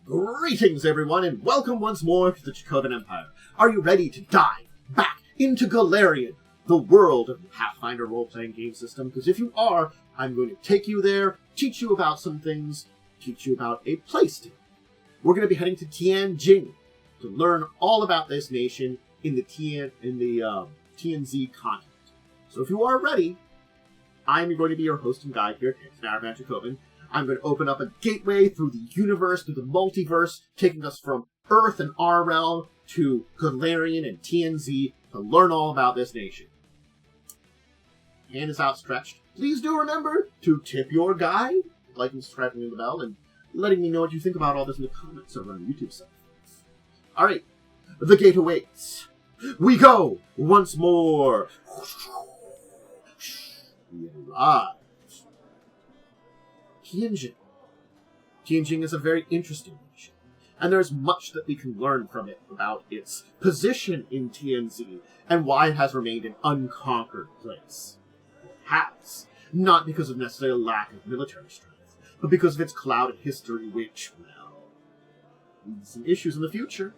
Greetings, everyone, and welcome once more to the Dracovin Empire. Are you ready to dive back into Golarion, the world of the Pathfinder role-playing game system? Because if you are, I'm going to take you there, teach you about some things, teach you about a place. We're going to be heading to Tianjing to learn all about this nation in the Tianzi continent. So if you are ready, I'm going to be your host and guide here at Dracovin. I'm going to open up a gateway through the universe, through the multiverse, taking us from Earth and our realm to Golarion and Tianzi to learn all about this nation. Hand is outstretched. Please do remember to tip your guide, liking, subscribing, and the bell, and letting me know what you think about all this in the comments over on the YouTube site. Alright, the gate awaits. We go once more. We arrive. Tianjing. Tianjing is a very interesting nation, and there's much that we can learn from it about its position in Tianzi and why it has remained an unconquered place. It has, not because of necessarily lack of military strength, but because of its clouded history, which, well, leads to some issues in the future.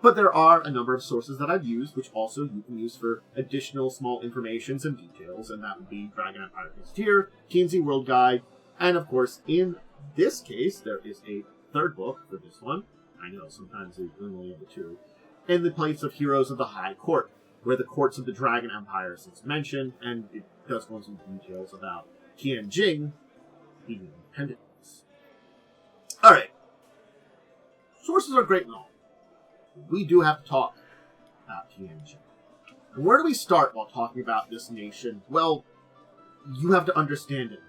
But there are a number of sources that I've used, which also you can use for additional small informations and details, and that would be Dragon Empire Gazetteer, Tianzi World Guide, and of course, in this case, there is a third book for this one. I know, sometimes they only have the two. In the place of Heroes of the High Court, where the courts of the Dragon Empire is mentioned, and it does go into some details about Tianjing being independent. Alright. Sources are great and all. We do have to talk about Tianjing. And where do we start while talking about this nation? Well, you have to understand it.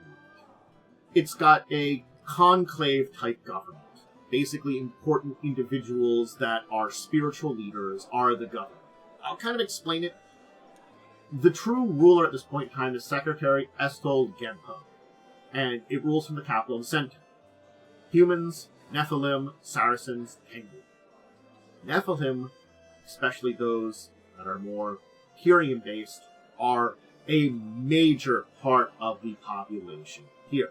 It's got a conclave-type government. Basically, important individuals that are spiritual leaders are the government. I'll kind of explain it. The true ruler at this point in time is Secretary Estol Genpo, and it rules from the capital of Center. Humans, Nephilim, Saracens, Penguin. Nephilim, especially those that are more Kyrian-based, are a major part of the population here.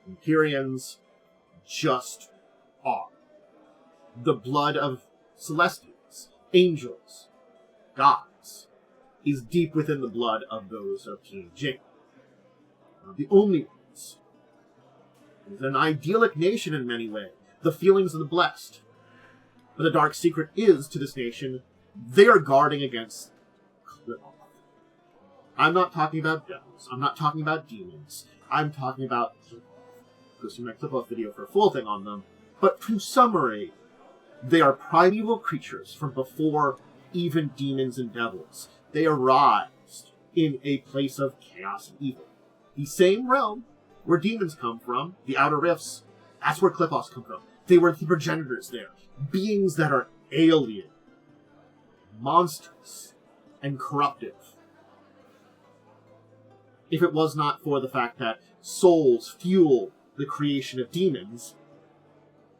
Empyreans just are. The blood of Celestials, angels, gods, is deep within the blood of those of Tianjing. The only ones. It's an idyllic nation in many ways. The feelings of the blessed. But the dark secret is, to this nation, they are guarding against Cliff. I'm not talking about devils. I'm not talking about demons. I'm talking about Cliff. Go see my Cliff video for a full thing on them. But to summary, they are primeval creatures from before even demons and devils. They arise in a place of chaos and evil. The same realm where demons come from, the Outer Rifts, that's where Cliffos come from. They were the progenitors there. Beings that are alien, monstrous, and corruptive. If it was not for the fact that souls fuel the creation of demons,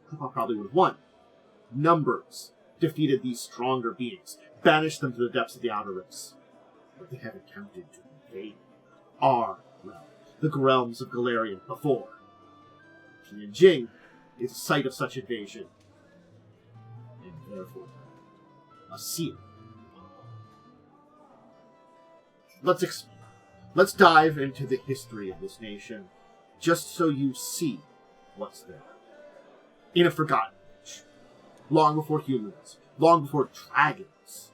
Cliffos probably would have won. Numbers defeated these stronger beings, banished them to the depths of the Outer Rifts. But they have attempted to invade our realm, the realms of Golarion before. Tianjing is a site of such invasion, and therefore a seal. Let's dive into the history of this nation, just so you see what's there. In a forgotten age, long before humans, long before dragons,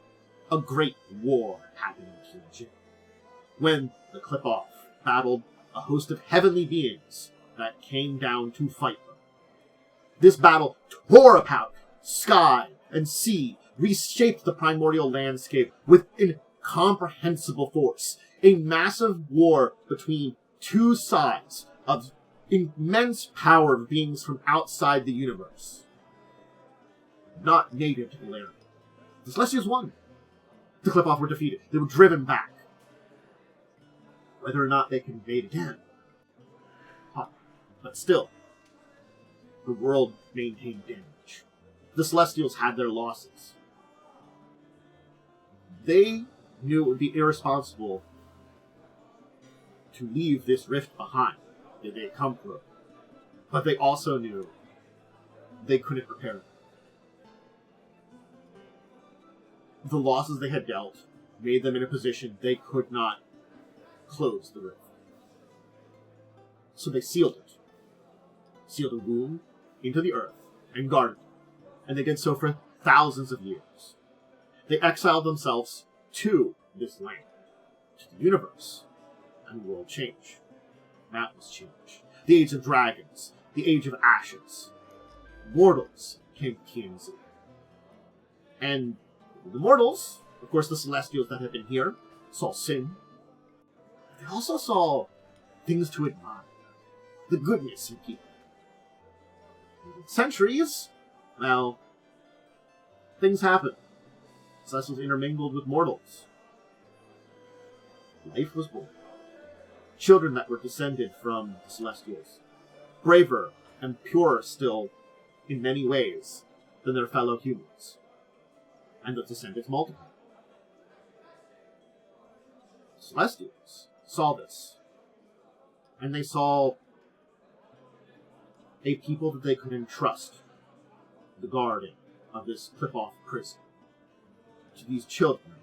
a great war happened in Tianjing, when the Cliff-Off battled a host of heavenly beings that came down to fight them. This battle tore apart sky and sea, reshaped the primordial landscape with incomprehensible force. A massive war between two sides of immense power of beings from outside the universe. Not native to Golarion. The Celestials won. The Cliff-Off were defeated. They were driven back. Whether or not they can invade again. But still, the world maintained damage. The Celestials had their losses. They knew it would be irresponsible to leave this rift behind that they had come through. But they also knew they couldn't repair it. The losses they had dealt made them in a position they could not close the rift. So they sealed it. Sealed a wound into the earth and guarded it. And they did so for thousands of years. They exiled themselves to this land, to the universe, and the world changed. That was change. The age of dragons, the age of ashes. Mortals came to Tian Xia. And the mortals, of course the celestials that have been here, saw sin. They also saw things to admire. The goodness in people. In centuries, well, things happen. Celestials intermingled with mortals. Life was born. Children that were descended from the Celestials. Braver and purer still, in many ways, than their fellow humans. And the descendants multiplied. Celestials saw this. And they saw a people that they could entrust the guarding of this clip-off prison to these children.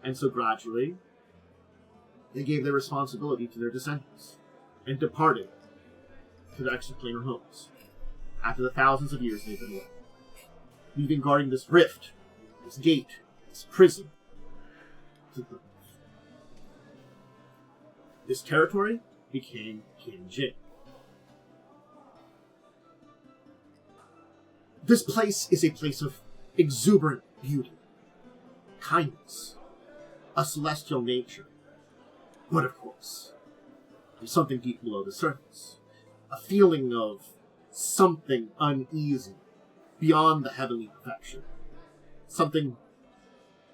And so gradually, they gave their responsibility to their descendants and departed to their extraplanar homes after the thousands of years they've been away, leaving guarding this rift, this gate, this prison to the earth. This territory became Tianjing. This place is a place of exuberant beauty, kindness, a celestial nature. But of course, there's something deep below the surface. A feeling of something uneasy beyond the heavenly perfection. Something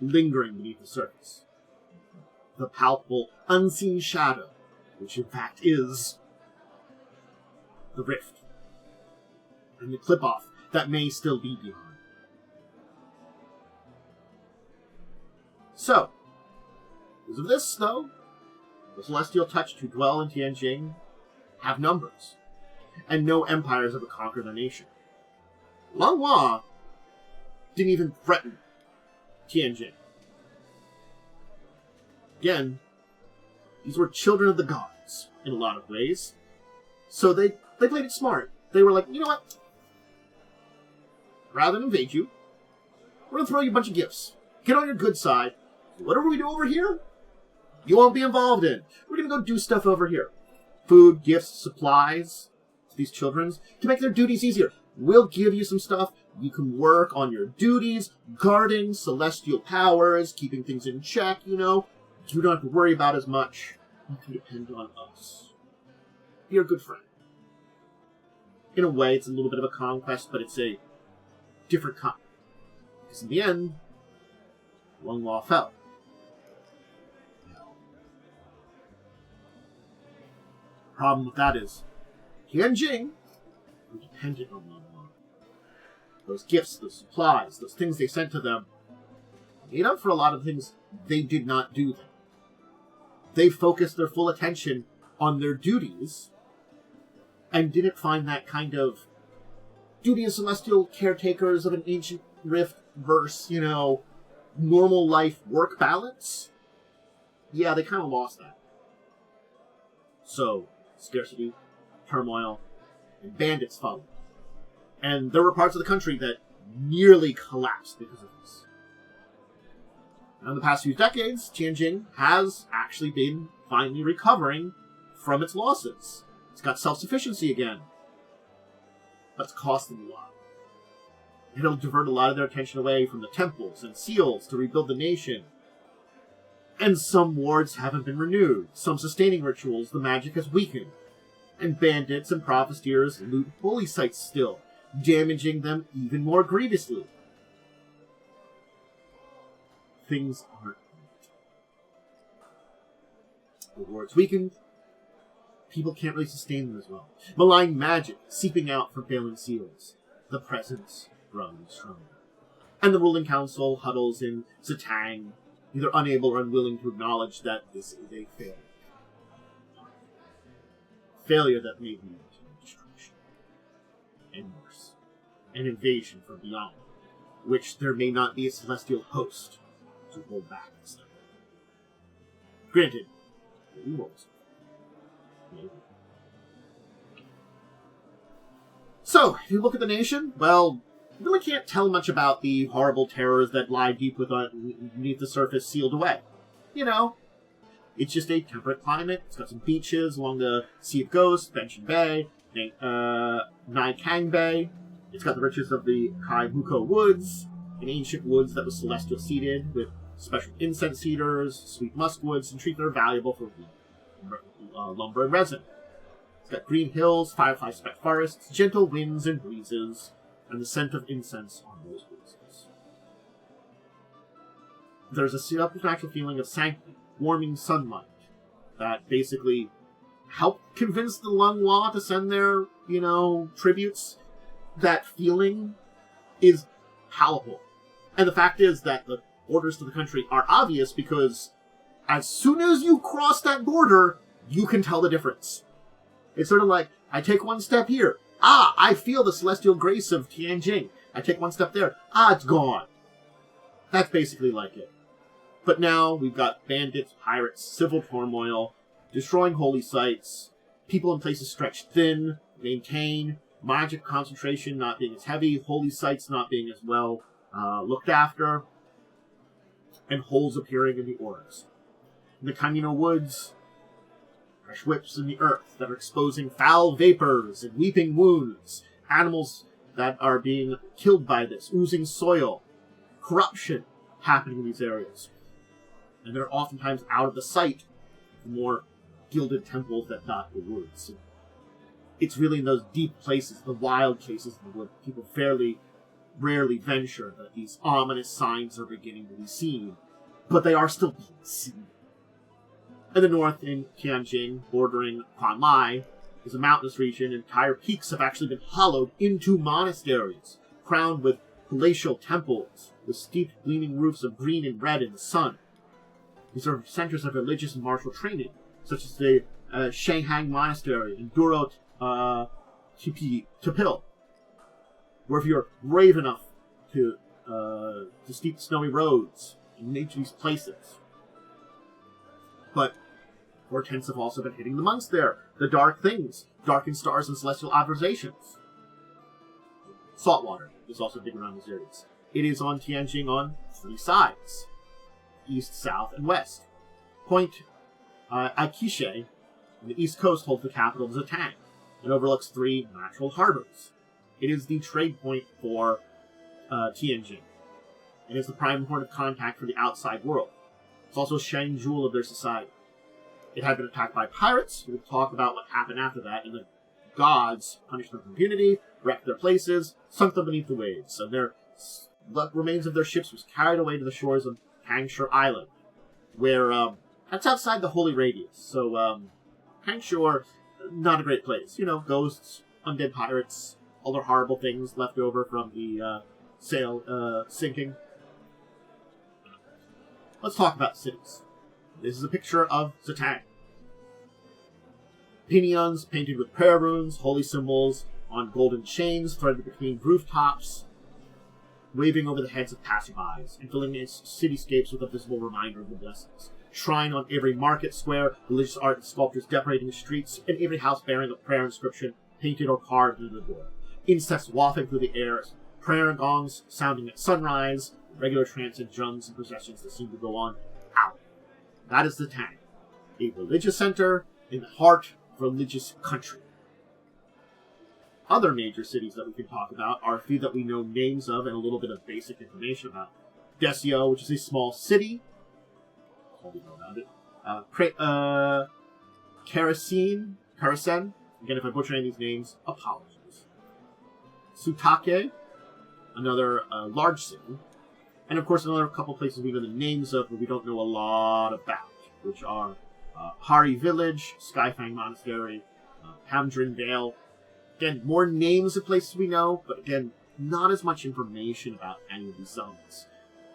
lingering beneath the surface. The palpable, unseen shadow, which in fact is the rift. And the clip-off that may still be beyond. So, because of this, though, the celestial touched who dwell in Tianjing have numbers, and no empires ever conquer their nation. Langhua didn't even threaten Tianjing. Again, these were children of the gods, in a lot of ways. So they played it smart. They were like, you know what? Rather than invade you, we're going to throw you a bunch of gifts. Get on your good side. Whatever we do over here, you won't be involved in. We're going to go do stuff over here. Food, gifts, supplies to these children to make their duties easier. We'll give you some stuff. You can work on your duties, guarding celestial powers, keeping things in check, you know. You don't have to worry about as much. You can depend on us. Be a good friend. In a way, it's a little bit of a conquest, but it's a different kind. Because in the end, Langhua fell. The problem with that is, Tianjing were dependent on Langhua. Those gifts, those supplies, those things they sent to them, made up for a lot of things they did not do them. They focused their full attention on their duties and didn't find that kind of duty as celestial caretakers of an ancient rift versus, you know, normal life work balance. Yeah, they kind of lost that. So, scarcity, turmoil, and bandits followed. And there were parts of the country that nearly collapsed because of this. Now, in the past few decades, Tianjing has actually been finally recovering from its losses. It's got self-sufficiency again. But it's cost them a lot. It'll divert a lot of their attention away from the temples and seals to rebuild the nation. And some wards haven't been renewed. Some sustaining rituals the magic has weakened. And bandits and profiteers loot holy sites still, damaging them even more grievously. Things aren't right. The wards weakened. People can't really sustain them as well. Malign magic seeping out from failing seals. The presence growing stronger. And the ruling council huddles in Zatang, either unable or unwilling to acknowledge that this is a failure. Failure that may lead to destruction. and worse. An invasion from beyond, which there may not be a celestial host to hold back this time. Granted, maybe rolls. Maybe. So, if you look at the nation, well, you really can't tell much about the horrible terrors that lie deep beneath the surface sealed away. You know, it's just a temperate climate. It's got some beaches along the Sea of Ghosts, Benshin Bay, Naikang Bay. It's got the riches of the Kaibuko Woods, an ancient woods that was celestial seeded with special incense cedars, sweet muskwoods, and trees that are valuable for lumber and resin. It's got green hills, firefly-specked forests, gentle winds and breezes, and the scent of incense on those breezes. There's a supernatural feeling of sanctity, warming sunlight, that basically helped convince the Lunghua to send their, tributes. That feeling is palpable. And the fact is that the borders to the country are obvious because as soon as you cross that border, you can tell the difference. It's sort of like, I take one step here. I feel the celestial grace of Tianjing. I take one step there. It's gone. That's basically like it. But now we've got bandits, pirates, civil turmoil, destroying holy sites, people in places stretched thin, maintain, magic concentration not being as heavy, holy sites not being as well looked after, and holes appearing in the auras. In the Kamino woods, fresh whips in the earth that are exposing foul vapors and weeping wounds, animals that are being killed by this, oozing soil, corruption happening in these areas. And they're oftentimes out of the sight of the more gilded temples that dot the woods. It's really in those deep places, the wild places of the wood, people fairly rarely venture, that these ominous signs are beginning to be seen. But they are still being seen. In the north, in Tianjing, bordering Kwanlai, is a mountainous region, and entire peaks have actually been hollowed into monasteries, crowned with palatial temples, with steep gleaming roofs of green and red in the sun. These are centers of religious and martial training, such as the Shanghang Monastery in Duro Tipil, where if you're brave enough to steep snowy roads and nature these places. But portents have also been hitting the monks there. The dark things, darkened stars and celestial observations. Saltwater is also big around these areas. It is on Tianjing on 3 sides: east, south, and west. Point Aikishe on the east coast holds the capital of Zatang and overlooks 3 natural harbors. It is the trade point for Tianjing, and is the prime point of contact for the outside world. It's also a shining jewel of their society. It had been attacked by pirates. We'll talk about what happened after that, and the gods punished them for impunity, wrecked their places, sunk them beneath the waves, and the remains of their ships was carried away to the shores of Hangshore Island, where, that's outside the Holy Radius. So, Hangshore, not a great place. Ghosts, undead pirates, other horrible things left over from the sail sinking. Let's talk about cities. This is a picture of Zatang. Pinions painted with prayer runes, holy symbols on golden chains threaded between rooftops, waving over the heads of passerbys, and filling its cityscapes with a visible reminder of the blessings. Shrine on every market square, religious art and sculptures decorating the streets, and every house bearing a prayer inscription painted or carved into the door. Insects wafting through the air, prayer gongs sounding at sunrise, regular trance and drums and processions that seem to go on out. That is the Tang, a religious center in the heart of a religious country. Other major cities that we can talk about are a few that we know names of and a little bit of basic information about. Desio, which is a small city. That's all we know about it. Karisen. Again, if I butcher any of these names, apologies. Sutake, another large city. And of course, another couple places we know the names of, but we don't know a lot about, which are Hari Village, Skyfang Monastery, Hamdrin Vale. Again, more names of places we know, but again, not as much information about any of these settlements.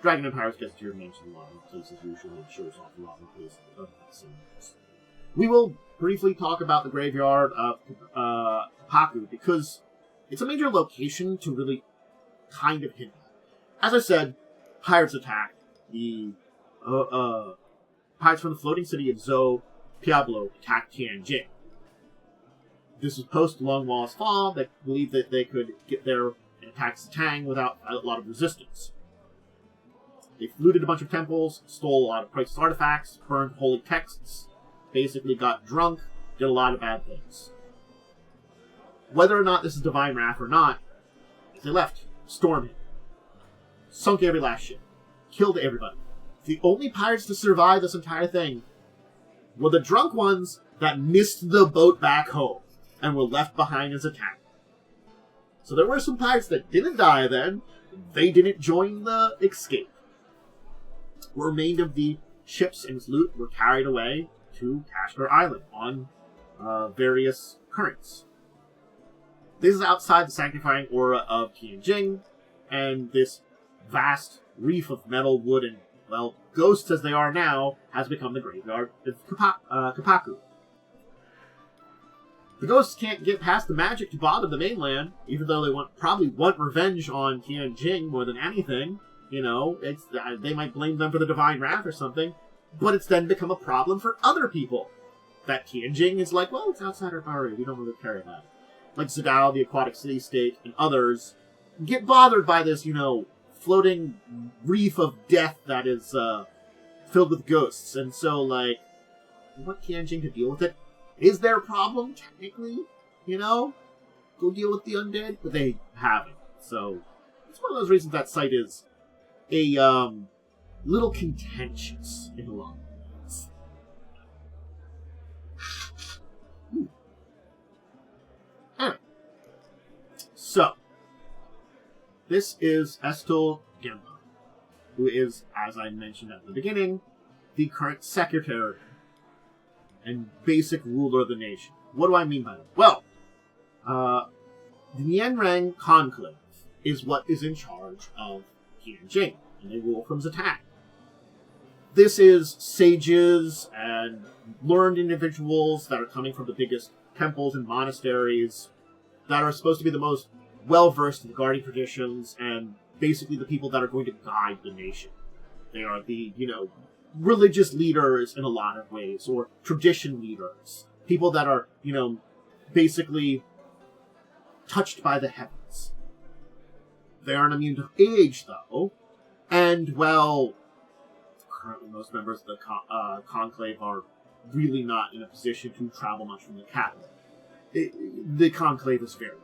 Dragon Empire's Gazetteer mentioned a lot of places usually, and shows off a lot of places of that settlements. We will briefly talk about the graveyard of Paku, because It's a major location to really kind of hint at. As I said, pirates attacked. The pirates from the floating city of Zhou Piablo attacked Tianjing. This was post Long Wall's fall. They believed that they could get there and attack Zitang without a lot of resistance. They looted a bunch of temples, stole a lot of priceless artifacts, burned holy texts, basically got drunk, did a lot of bad things. Whether or not this is divine wrath or not, they left, stormed him, sunk every last ship, killed everybody. The only pirates to survive this entire thing were the drunk ones that missed the boat back home and were left behind as attacked. So there were some pirates that didn't die then. They didn't join the escape. What remained of the ships and its loot were carried away to Kashmir Island on various currents. This is outside the sanctifying aura of Tianjing, and this vast reef of metal, wood, and, well, ghosts as they are now, has become the graveyard of Kapaku. The ghosts can't get past the magic to bother the mainland, even though they probably want revenge on Tianjing more than anything. You know, they might blame them for the divine wrath or something, but it's then become a problem for other people. That Tianjing is like, well, it's outside our boundary, we don't really care about it. Like Zidao, the aquatic city-state, and others get bothered by this, floating reef of death that is filled with ghosts. And so, like, you want Tianjing to deal with it? Is their problem, technically? Go deal with the undead? But they haven't. So, it's one of those reasons that site is a little contentious in a lot of ways. Anyway. So, this is Estel Gemba, who is, as I mentioned at the beginning, the current secretary and basic ruler of the nation. What do I mean by that? Well, the Nianrang Conclave is what is in charge of Tianjing, and they rule from Zitang. This is sages and learned individuals that are coming from the biggest temples and monasteries that are supposed to be the most well-versed in the guardian traditions and basically the people that are going to guide the nation. They are the, religious leaders in a lot of ways, or tradition leaders. People that are, basically touched by the heavens. They aren't immune to age, though, and, well, currently most members of the Conclave are really not in a position to travel much from the capital. The Conclave is very good.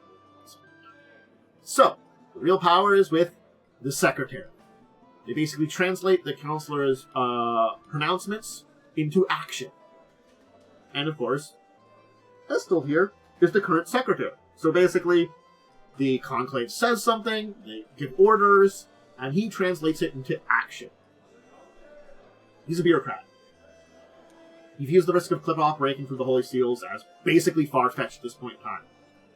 So, the real power is with the Secretary. They basically translate the Counselor's pronouncements into action. And, of course, Estel here is the current Secretary. So, basically, the Conclave says something, they give orders, and he translates it into action. He's a bureaucrat. He views the risk of Clip-Off breaking through the Holy Seals as basically far-fetched at this point in time.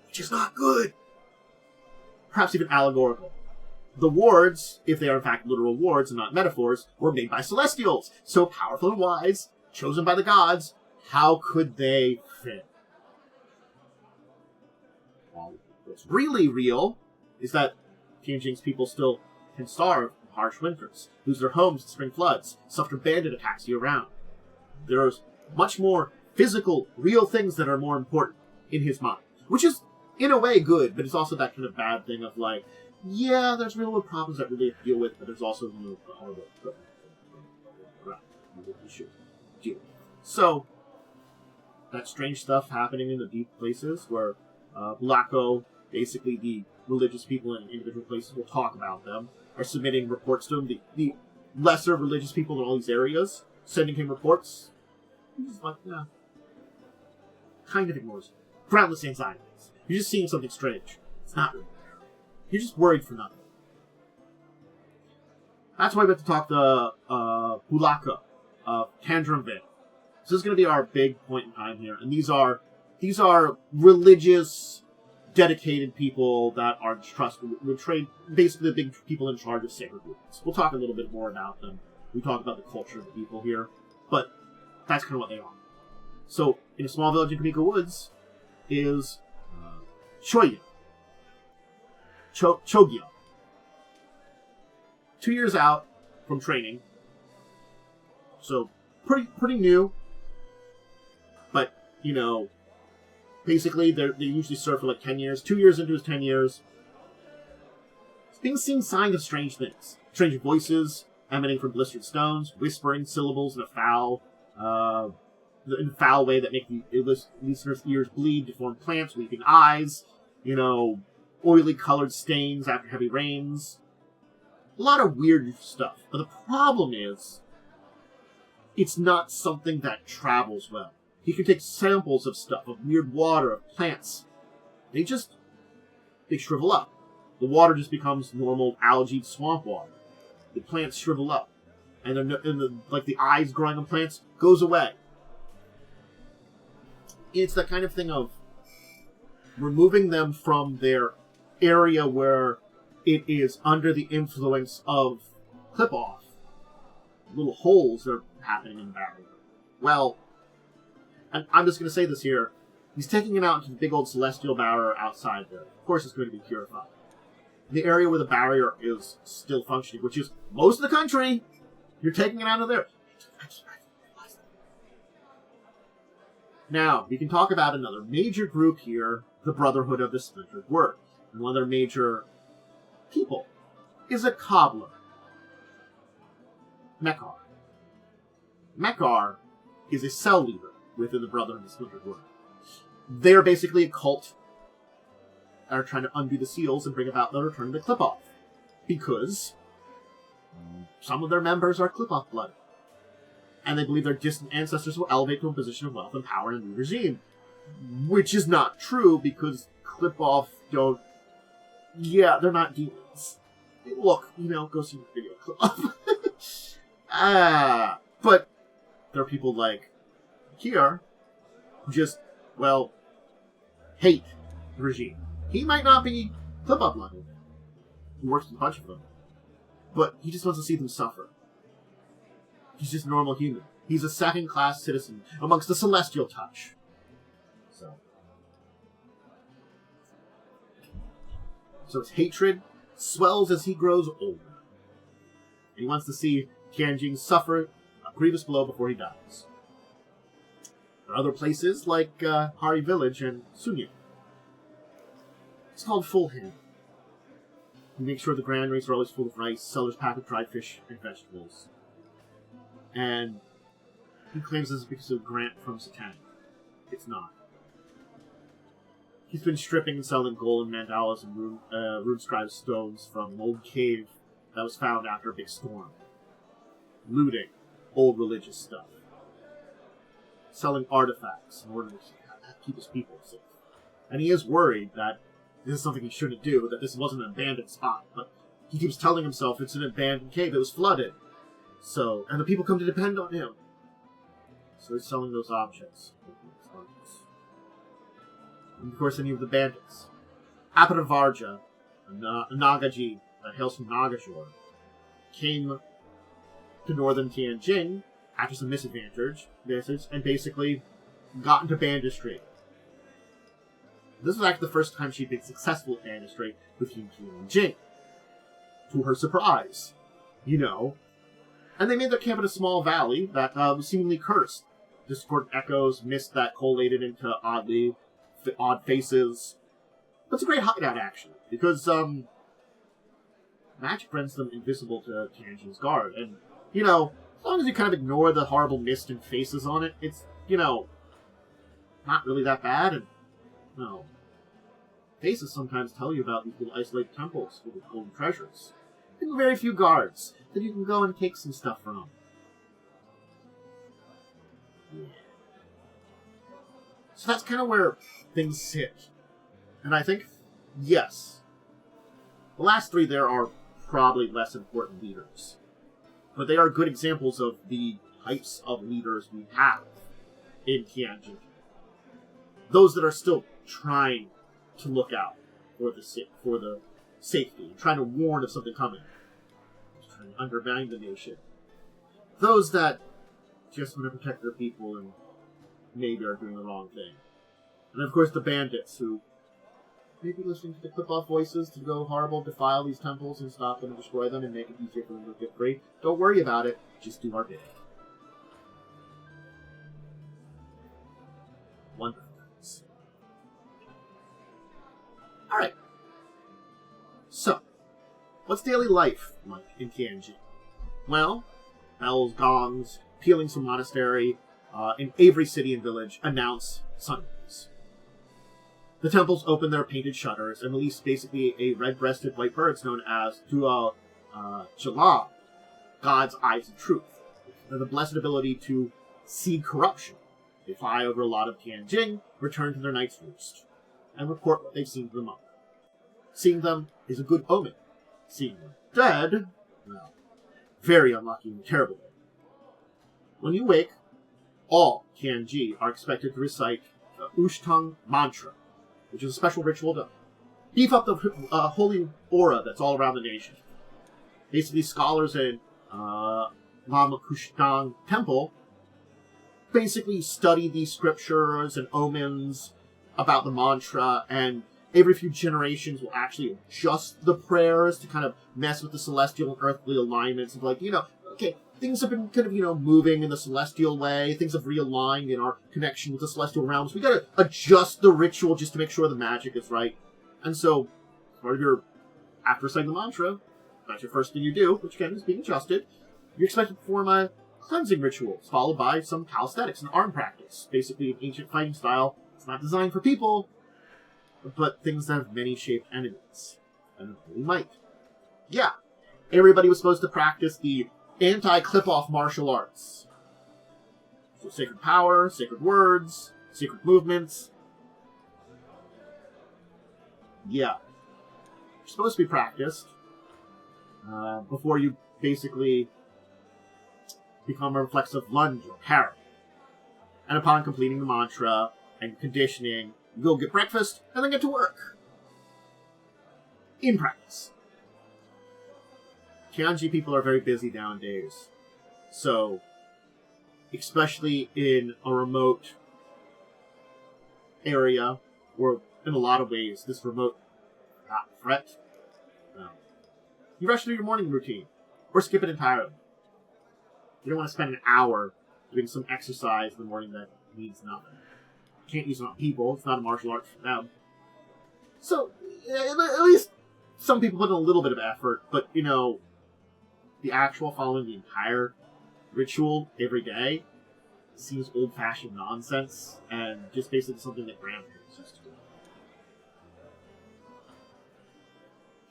Which is not good! Perhaps even allegorical. The wards, if they are in fact literal wards and not metaphors, were made by Celestials, so powerful and wise, chosen by the gods. How could they fail? Well, what's really real is that Tianjing's people still can starve in harsh winters, lose their homes in spring floods, suffer bandit attacks year-round. There's much more physical, real things that are more important in his mind, which is, in a way, good, but it's also that kind of bad thing of, like, yeah, there's real world problems that we really have to deal with, but there's also the horrible stuff we should deal with. So, that strange stuff happening in the deep places where Bulako, basically the religious people in individual places, will talk about them, are submitting reports to him. The lesser religious people in all these areas, sending him reports. He's just like, yeah. Kind of ignores it. Groundless anxieties. You're just seeing something strange. It's not really. You're just worried for nothing. That's why we have to talk to Bulaka of Tandrum Vale. This is going to be our big point in time here, and these are religious, dedicated people that are trusted. Basically, the big people in charge of sacred rules. We'll talk a little bit more about them. We talk about the culture of the people here, but that's kind of what they are. So, in a small village in Kamiko Woods is Shoyu. Chogyo. 2 years out from training. So, pretty new. But, basically, they usually serve for like 10 years. 2 years into his 10 years, he's being seen signs of strange things. Strange voices emanating from blistered stones, whispering syllables in a foul way that make the listener's ears bleed, deformed plants, weeping eyes, oily colored stains after heavy rains. A lot of weird stuff. But the problem is, it's not something that travels well. He can take samples of stuff, of weird water, of plants. They shrivel up. The water just becomes normal algae swamp water. The plants shrivel up. And the eyes growing on plants goes away. It's that kind of thing of removing them from their area where it is under the influence of clip-off. Little holes are happening in the barrier. Well, and I'm just going to say this here, he's taking it out into the big old celestial barrier outside there. Of course it's going to be purified. The area where the barrier is still functioning, which is most of the country, you're taking it out of there. Now, we can talk about another major group here, the Brotherhood of the Splintered Word. And one of their major people is a cobbler. Mekar. Mekar is a cell leader within the Brotherhood of the Splintered Word. They're basically a cult that are trying to undo the seals and bring about the return of the Clip-Off. Because some of their members are Clip-Off blood. And they believe their distant ancestors will elevate to a position of wealth and power in a new regime. Which is not true, because Clip-Off don't... Yeah, they're not demons. Look, go see the video Clip-Off. But there are people like here who just, hate the regime. He might not be Clip-Off blooded. He works with a bunch of them. But he just wants to see them suffer. He's just a normal human. He's a second-class citizen amongst the Celestial Touch. So his hatred swells as he grows older. And he wants to see Tianjing suffer a grievous blow before he dies. There are other places like Hari Village and Sunya. It's called Full Hand. He makes sure the granaries are always full of rice, sellers pack of dried fish and vegetables. And he claims this is because of a grant from Satan. It's not. He's been stripping and selling gold and mandalas and rune-scribed stones from an old cave that was found after a big storm. Looting old religious stuff. Selling artifacts in order to keep his people safe. And he is worried that this is something he shouldn't do, that this wasn't an abandoned spot, but he keeps telling himself it's an abandoned cave that was flooded. So, and the people come to depend on him. So he's selling those objects. And of course, any of the bandits. Apatavarja, a Nagaji that hails from Nagashore, came to northern Tianjing after some misadventures, and basically got into banditry. This was actually the first time she'd been successful at banditry within Tianjing. To her surprise. And they made their camp in a small valley that was seemingly cursed. Discordant echoes, mist that collated into odd faces. But it's a great hideout, actually, because magic renders them invisible to Tianjin's guard. And, as long as you kind of ignore the horrible mist and faces on it, it's, not really that bad. And, faces sometimes tell you about these little isolated temples with golden treasures. And very few guards that you can go and take some stuff from. Yeah. So that's kind of where things sit. And I think, yes, the last three there are probably less important leaders. But they are good examples of the types of leaders we have in Tianjin. Those that are still trying to look out for the safety, trying to warn of something coming, trying to undermine the nation. Those that just want to protect their people and maybe are doing the wrong thing. And of course the bandits who maybe listening to the clip-off voices to go horrible, defile these temples and stop them and destroy them and make it easier for them to get free. Don't worry about it. Just do our bidding. Wonderful. Alright. So, what's daily life like in Tianjing? Well, bells, gongs, pealings from monastery, in every city and village announce sunrise. The temples open their painted shutters and release basically a red-breasted white bird known as Jala, God's eyes of truth. They're the blessed ability to see corruption. They fly over a lot of Tianjing, return to their night's roost, and report what they've seen to the monk. Seeing them is a good omen. Seeing them dead, well, very unlucky and terrible. When you wake, all Tianji are expected to recite the Ushtang mantra, which is a special ritual to beef up the holy aura that's all around the nation. Basically, scholars in Lama Kushtang Temple basically study these scriptures and omens about the mantra, and every few generations will actually adjust the prayers to kind of mess with the celestial and earthly alignments of, like, okay, things have been kind of, moving in the celestial way. Things have realigned in our connection with the celestial realms. We gotta adjust the ritual just to make sure the magic is right. And so, part of your, after saying the mantra, that's your first thing you do, which again is being adjusted, you're expected to perform a cleansing ritual, followed by some calisthenics and arm practice. Basically, an ancient fighting style. It's not designed for people, but things that have many shaped enemies. And holy might. Yeah, everybody was supposed to practice the anti-clip-off martial arts. So sacred power, sacred words, sacred movements. Yeah. You're supposed to be practiced before you basically become a reflexive lunge or parry. And upon completing the mantra and conditioning, you go get breakfast and then get to work. In practice. Tianji people are very busy nowadays. So, especially in a remote area, or in a lot of ways, this remote threat, you rush through your morning routine, or skip it entirely. You don't want to spend an hour doing some exercise in the morning that means nothing. You can't use it on people, it's not a martial art for them. So, at least some people put in a little bit of effort, but, the actual following the entire ritual every day seems old-fashioned nonsense, and just basically something that grandparents used to do.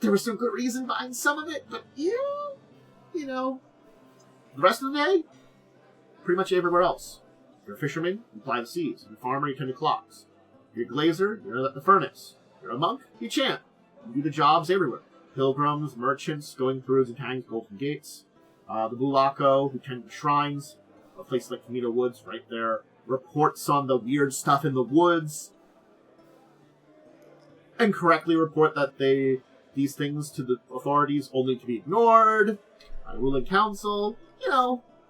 There was some good reason behind some of it, but the rest of the day, pretty much everywhere else. You're a fisherman, you ply the seas. You're a farmer, you tend to clocks. You're a glazer, you're at the furnace. You're a monk, you chant. You do the jobs everywhere. Pilgrims, merchants, going through Zitang's golden gates. The Bulako, who tend to shrines. A place like Camino Woods, right there. Reports on the weird stuff in the woods. And correctly report that these things to the authorities only to be ignored. By the ruling council.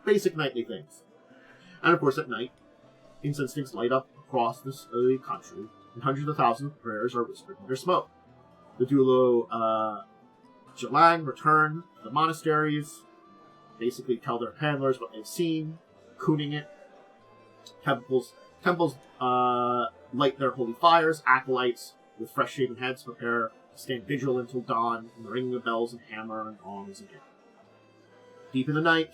Basic nightly things. And of course, at night, incense sticks light up across this country, and hundreds of thousands of prayers are whispered under smoke. The Dulo Jalang return to the monasteries, basically tell their handlers what they've seen, cooning it. Temples light their holy fires. Acolytes with fresh shaven heads prepare to stand vigil until dawn, and the ringing of bells and hammer and gongs again. Deep in the night,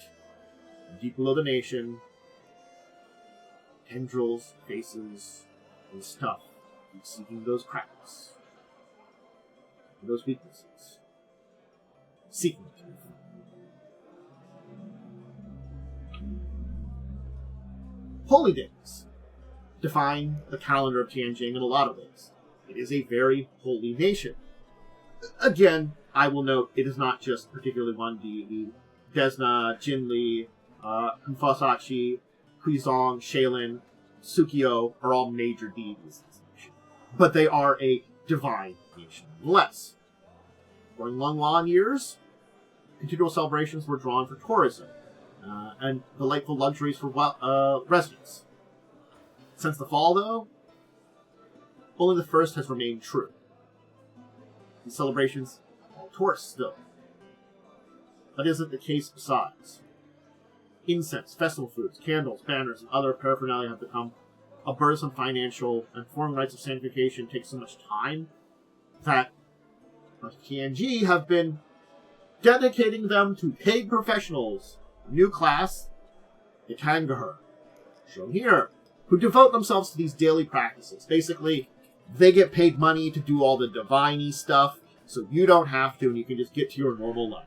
deep below the nation, tendrils, faces, and stuff keep seeking those cracks, those weaknesses, seeking to be found. Holy days define the calendar of Tianjing in a lot of ways. It is a very holy nation. Again, I will note, it is not just particularly one deity. Desna, Jinli, Kufasachi, Huizong, Shaolin, Tsukio are all major deities in this nation. But they are a divine nation, nonetheless. During long years, continual celebrations were drawn for tourism, and delightful luxuries for residents. Since the fall, though, only the first has remained true. These celebrations are tourists still. That isn't the case besides. Incense, festival foods, candles, banners, and other paraphernalia have become a burdensome financial and forming rites of sanctification take so much time that Tianjing have been dedicating them to paid professionals, a new class, the Tangaher, shown here, who devote themselves to these daily practices. Basically, they get paid money to do all the divine-y stuff, so you don't have to, and you can just get to your normal life.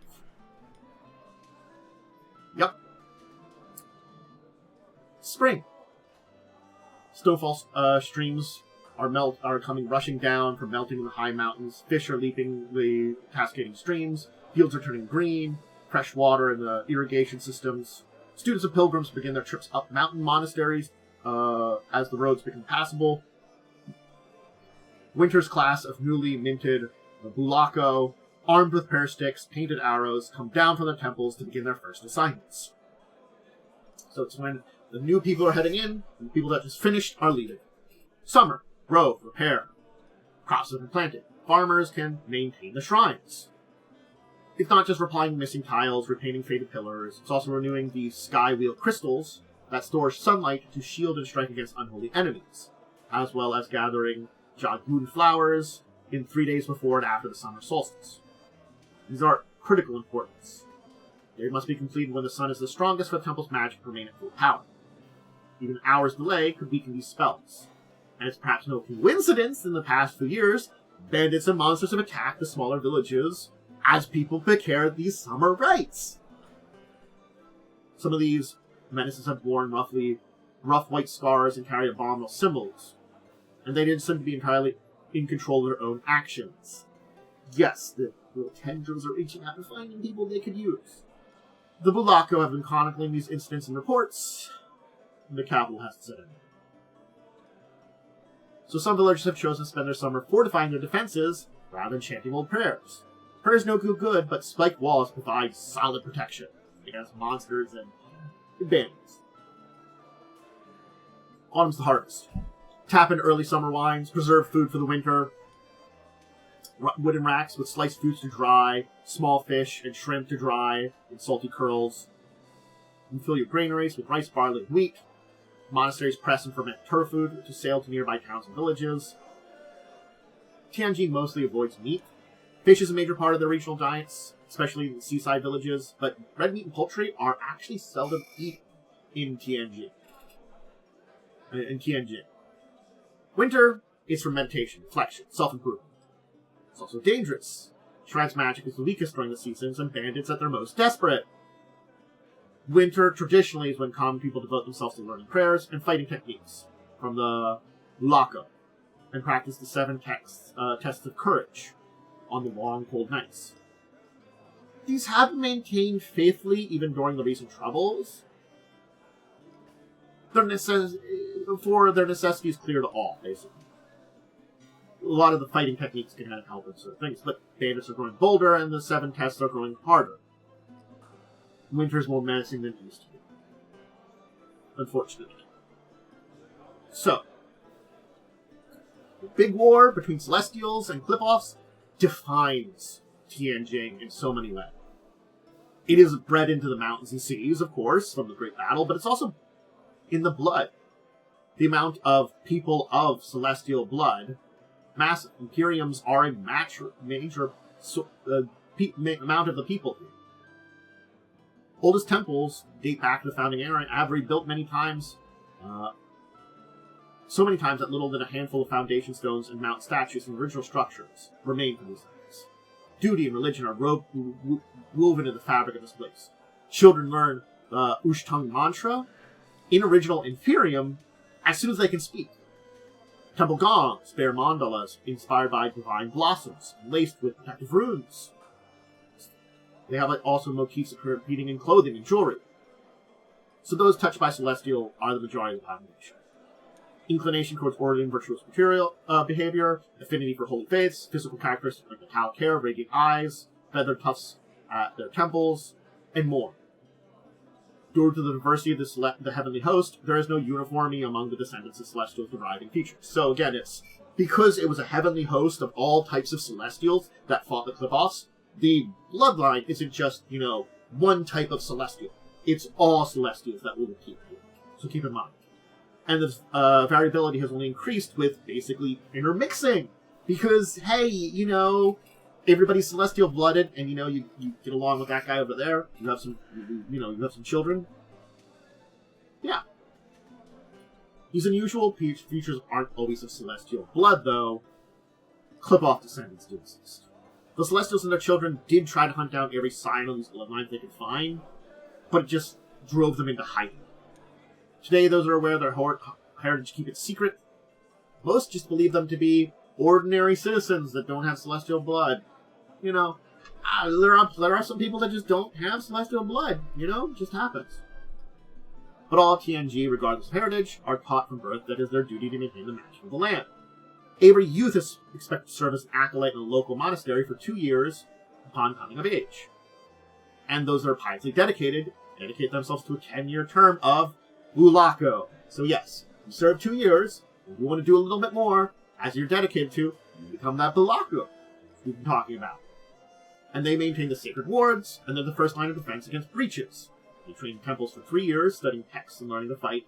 Yep. Spring. Snowfall streams are coming rushing down from melting in the high mountains. Fish are leaping the cascading streams. Fields are turning green. Fresh water in the irrigation systems. Students and pilgrims begin their trips up mountain monasteries as the roads become passable. Winter's class of newly minted Bulako, armed with prayer sticks, painted arrows, come down from their temples to begin their first assignments. So it's when the new people are heading in, and the people that just finished are leaving. Summer, grow, repair. Crops have been planted. Farmers can maintain the shrines. It's not just replying missing tiles, repainting faded pillars, it's also renewing the sky wheel crystals that store sunlight to shield and strike against unholy enemies, as well as gathering Jagun flowers in 3 days before and after the summer solstice. These are critical importance. They must be completed when the sun is the strongest for the temple's magic to remain at full power. Even an hour's delay could weaken these spells. And it's perhaps no coincidence in the past few years, bandits and monsters have attacked the smaller villages as people prepare these summer rites. Some of these menaces have worn rough white scars and carry abominable symbols, and they didn't seem to be entirely in control of their own actions. Yes, the little tendrils are reaching out and finding people they could use. The Bulako have been chronicling these incidents and reports, and the capital has to set in. So some villagers have chosen to spend their summer fortifying their defenses rather than chanting old prayers. Prayers no good, but spiked walls provide solid protection against monsters and bandits. Autumn's the harvest. Tap into early summer wines, preserve food for the winter, wooden racks with sliced fruits to dry, small fish and shrimp to dry, and salty curls. You fill your granaries with rice, barley, and wheat. Monasteries press and ferment turf food to sail to nearby towns and villages. Tianjing mostly avoids meat. Fish is a major part of the regional diets, especially in the seaside villages, but red meat and poultry are actually seldom eaten in Tianjing. Winter is for meditation, reflection, self-improvement. It's also dangerous. Shrines magic is the weakest during the seasons, and bandits at their most desperate. Winter traditionally is when common people devote themselves to learning prayers and fighting techniques from the Bulako, and practice the 7 tests of courage on the long, cold nights. These have been maintained faithfully even during the recent troubles. Their necessity is clear to all, basically. A lot of the fighting techniques can kind of help in certain things, but bandits are growing bolder and the 7 tests are growing harder. Winter is more menacing than it used to be. Unfortunately. So, the big war between Celestials and Clip-Offs defines Tianjing in so many ways. It is bred into the mountains and seas, of course, from the Great Battle, but it's also in the blood. The amount of people of Celestial blood, massive. Imperiums are a major amount of the people here. Oldest temples date back to the founding era and have rebuilt many times. So many times that little than a handful of foundation stones and mountain statues from original structures remain from these things. Duty and religion are woven into the fabric of this place. Children learn the Ushtung mantra in original Inferium as soon as they can speak. Temple gongs bear mandalas inspired by divine blossoms, laced with protective runes. They have also motifs repeating in clothing and jewelry. So those touched by Celestial are the majority of the population. Inclination towards orderly and virtuous material behavior, affinity for holy faiths, physical characteristics like metallic hair, radiant eyes, feathered tufts at their temples, and more. Due to the diversity of the heavenly host, there is no uniformity among the descendants of Celestial's deriving features. So again, it's because it was a heavenly host of all types of Celestials that fought the Clip-Offs, the bloodline isn't just, one type of Celestial. It's all Celestials that will repeat here. So keep in mind. And the variability has only increased with basically intermixing. Because, hey, everybody's Celestial blooded, and you get along with that guy over there. You have some, you have some children. Yeah. These unusual features aren't always of Celestial blood, though. Clip-Off descendants do exist. The Celestials and their children did try to hunt down every sign on these bloodlines they could find, but it just drove them into hiding. Today, those are aware of their heritage keep it secret. Most just believe them to be ordinary citizens that don't have Celestial blood. There are some people that just don't have Celestial blood. It just happens. But all Tianjing, regardless of heritage, are taught from birth that it is their duty to maintain the magic of the land. Every youth is expected to serve as an acolyte in a local monastery for 2 years upon coming of age. And those that are piously dedicate themselves to a 10-year term of Bulako. So yes, you serve 2 years, if you want to do a little bit more, as you're dedicated to, you become that Bulako we've been talking about. And they maintain the sacred wards, and they're the first line of defense against breaches. They train in temples for 3 years, studying texts and learning to fight.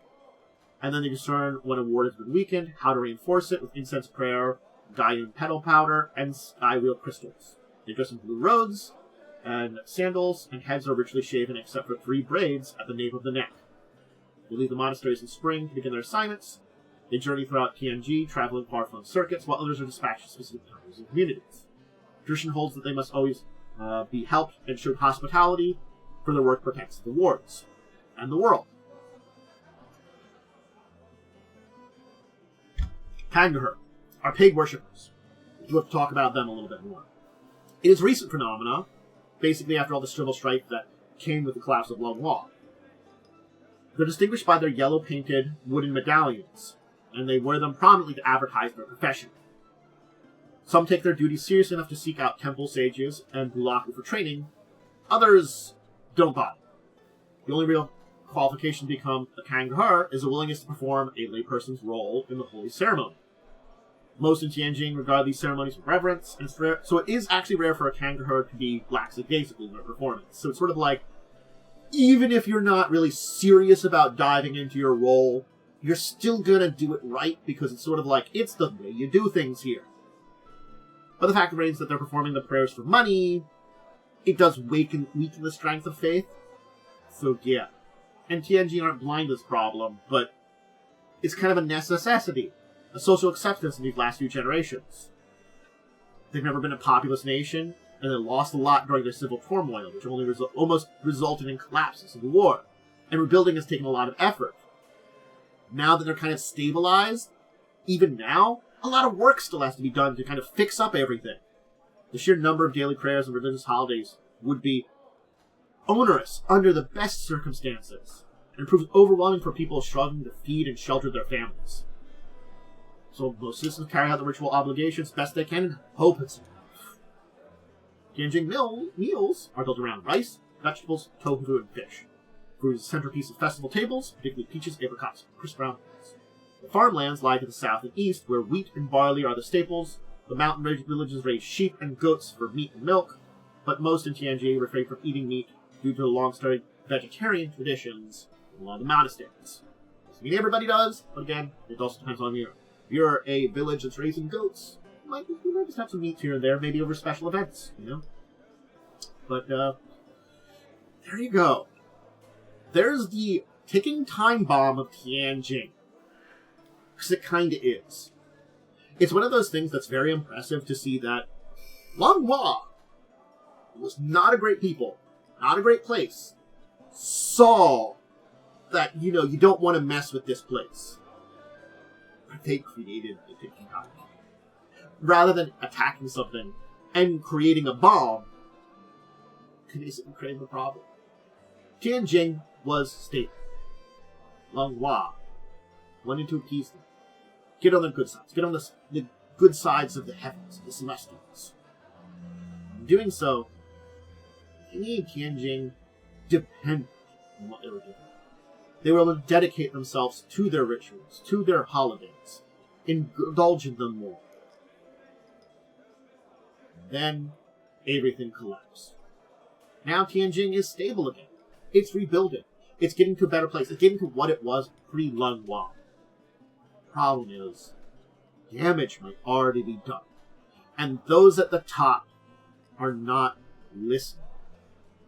And then they discern when a ward has been weakened, how to reinforce it with incense prayer, guiding petal powder, and skywheel crystals. They dress in blue robes and sandals, and heads are richly shaven except for 3 braids at the nape of the neck. They leave the monasteries in spring to begin their assignments. They journey throughout Tianjing, traveling far-flung circuits, while others are dispatched to specific towns and communities. Tradition holds that they must always be helped and showed hospitality, for their work protects the wards and the world. Kangahur are pig worshippers. We'll have to talk about them a little bit more. It is a recent phenomena, basically after all the civil strife that came with the collapse of Longhua. They're distinguished by their yellow-painted wooden medallions, and they wear them prominently to advertise their profession. Some take their duties seriously enough to seek out temple sages and Bulaku for training. Others don't bother. The only real qualification to become a Kangahur is a willingness to perform a layperson's role in the holy ceremony. Most in Tianjing regard these ceremonies with reverence, and it's rare, so it is actually rare for a Kangahur to be lackadaisical in their performance. So it's sort of like, even if you're not really serious about diving into your role, you're still gonna do it right, because it's sort of like, it's the way you do things here. But the fact remains that they're performing the prayers for money, it does weaken the strength of faith. So yeah. And Tianjing aren't blind to this problem, but it's kind of a necessity, a social acceptance in these last few generations. They've never been a populous nation, and they lost a lot during their civil turmoil, which only almost resulted in collapse and civil war. And rebuilding has taken a lot of effort. Now that they're kind of stabilized, even now, a lot of work still has to be done to kind of fix up everything. The sheer number of daily prayers and religious holidays would be onerous under the best circumstances, and proves overwhelming for people struggling to feed and shelter their families. So most citizens carry out the ritual obligations best they can and hope it's enough. Tianjing meals are built around rice, vegetables, tofu, and fish. Fruit is the centerpiece of festival tables, particularly peaches, apricots, and crisp brown nuts. The farmlands lie to the south and east, where wheat and barley are the staples. The mountain villages raise sheep and goats for meat and milk, but most in Tianjing refrain from eating meat due to the long-standing vegetarian traditions in a lot of the monasteries. Doesn't mean everybody does, but again, it also depends on you. If you're a village that's raising goats, you might just have some meat here and there, maybe over special events, But, there you go. There's the ticking time bomb of Tianjing. Because it kinda is. It's one of those things that's very impressive to see that Longhua was not a great people, not a great place, saw that, you don't want to mess with this place. They created the ticking time bomb. Rather than attacking something and creating a bomb, basically creating the problem. Tianjing was stable. Longhua wanted to appease them. Get on their good sides. Get on the good sides of the heavens, the Celestials. In doing so, they made Tianjing dependent on what they were doing. They were able to dedicate themselves to their rituals, to their holidays. indulge in them more. Then everything collapsed. Now Tianjing is stable again. It's rebuilding. It's getting to a better place. It's getting to what it was pre-Lun Wang. Problem is, damage might already be done. And those at the top are not listening.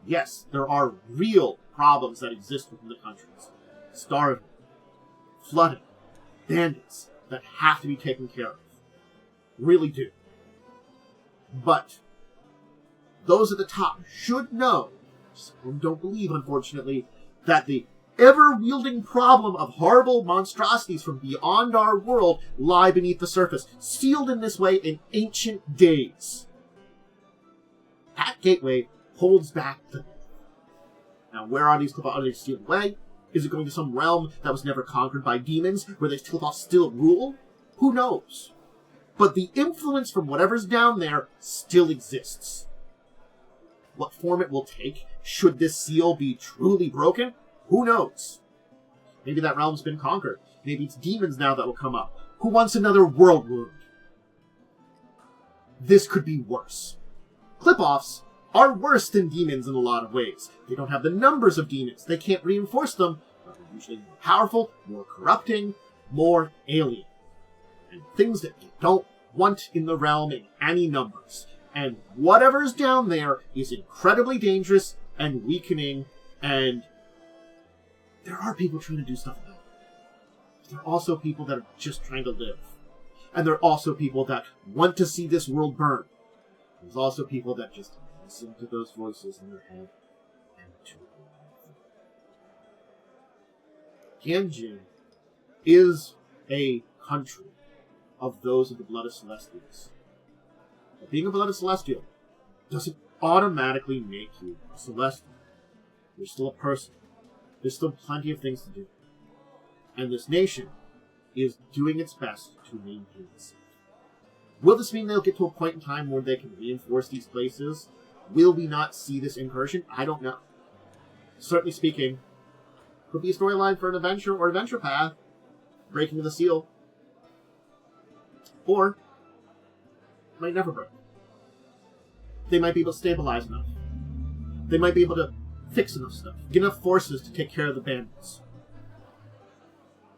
Yes, there are real problems that exist within the countries. Starving, flooding, bandits that have to be taken care of. Really do. But those at the top should know, some don't believe, unfortunately, that the ever-wielding problem of horrible monstrosities from beyond our world lie beneath the surface, sealed in this way in ancient days. That gateway holds back the myth. Now, where are these sealed away? Is it going to some realm that was never conquered by demons, where they still rule? Who knows? But the influence from whatever's down there still exists. What form it will take, should this seal be truly broken? Who knows? Maybe that realm's been conquered. Maybe it's demons now that will come up. Who wants another world wound? This could be worse. Clip-offs are worse than demons in a lot of ways. They don't have the numbers of demons. They can't reinforce them. But they're usually more powerful, more corrupting, more alien. And things that you don't want in the realm in any numbers. And whatever's down there is incredibly dangerous and weakening, and there are people trying to do stuff about it. There are also people that are just trying to live. And there are also people that want to see this world burn. There's also people that just listen to those voices in their head and to Tianjin is a country of those of the Blood of Celestials. But being a Blood of Celestial doesn't automatically make you a Celestial. You're still a person. There's still plenty of things to do. And this nation is doing its best to maintain itself. Will this mean they'll get to a point in time where they can reinforce these places? Will we not see this incursion? I don't know. Certainly speaking, could be a storyline for an adventure or adventure path, breaking the seal. Or, might never break. They might be able to stabilize enough. They might be able to fix enough stuff. Get enough forces to take care of the bandits.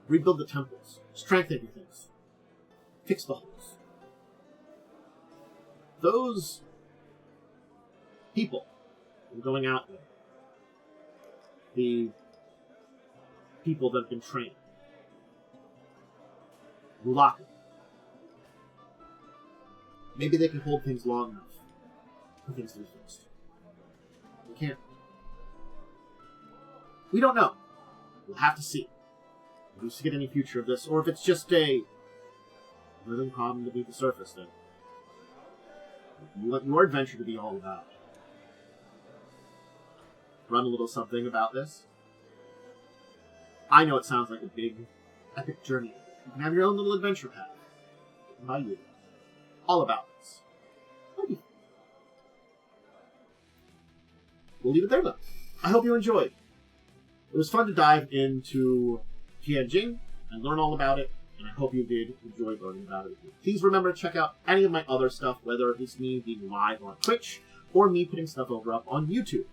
Rebuild the temples. Strengthen things. Fix the holes. Those people going out there, the people that have been trained, lock it. Maybe they can hold things long enough for things to be fixed. They can't. We don't know. We'll have to see. If we get any future of this, or if it's just a living problem beneath the surface, then you want your adventure to be all about. Run a little something about this. I know it sounds like a big, epic journey. You can have your own little adventure path. By you. All about this. We'll leave it there, though. I hope you enjoyed. It was fun to dive into Tianjing and learn all about it, and I hope you did enjoy learning about it. Please remember to check out any of my other stuff, whether it's me being live on Twitch or me putting stuff over up on YouTube.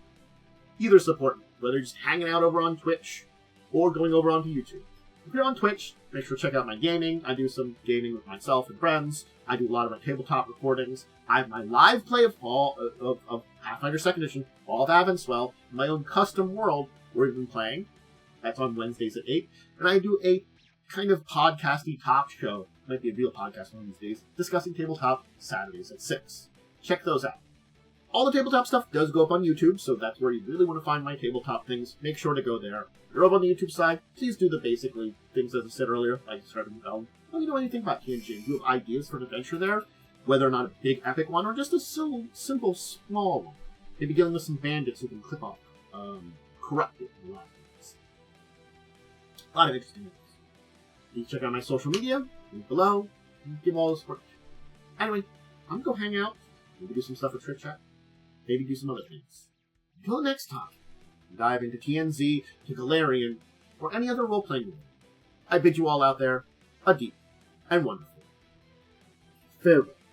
Either support me, whether you're just hanging out over on Twitch or going over onto YouTube. If you're on Twitch, make sure to check out my gaming. I do some gaming with myself and friends. I do a lot of my tabletop recordings. I have my live play of Pathfinder 2nd Edition, Fall of Avenswell, my own custom world where we've been playing. That's on Wednesdays at 8. And I do a kind of podcasty top show, might be a real podcast one of these days, discussing tabletop Saturdays at 6. Check those out. All the tabletop stuff does go up on YouTube, so that's where you really want to find my tabletop things. Make sure to go there. If you're over on the YouTube side, please do the basically things as I said earlier, like subscribing to the bell. Let me know anything about Tianjin. Do you have ideas for an adventure there? Whether or not a big epic one, or just a simple, small one. Maybe dealing with some bandits who can clip off corrupted a lot of things. A lot of interesting things. Please check out my social media, link below, and give all the support. Anyway, I'm gonna go hang out, maybe do some stuff for Twitch chat, maybe do some other things. Until next time, dive into TNZ, to Golarion, or any other role-playing game. I bid you all out there a deep and wonderful. Farewell.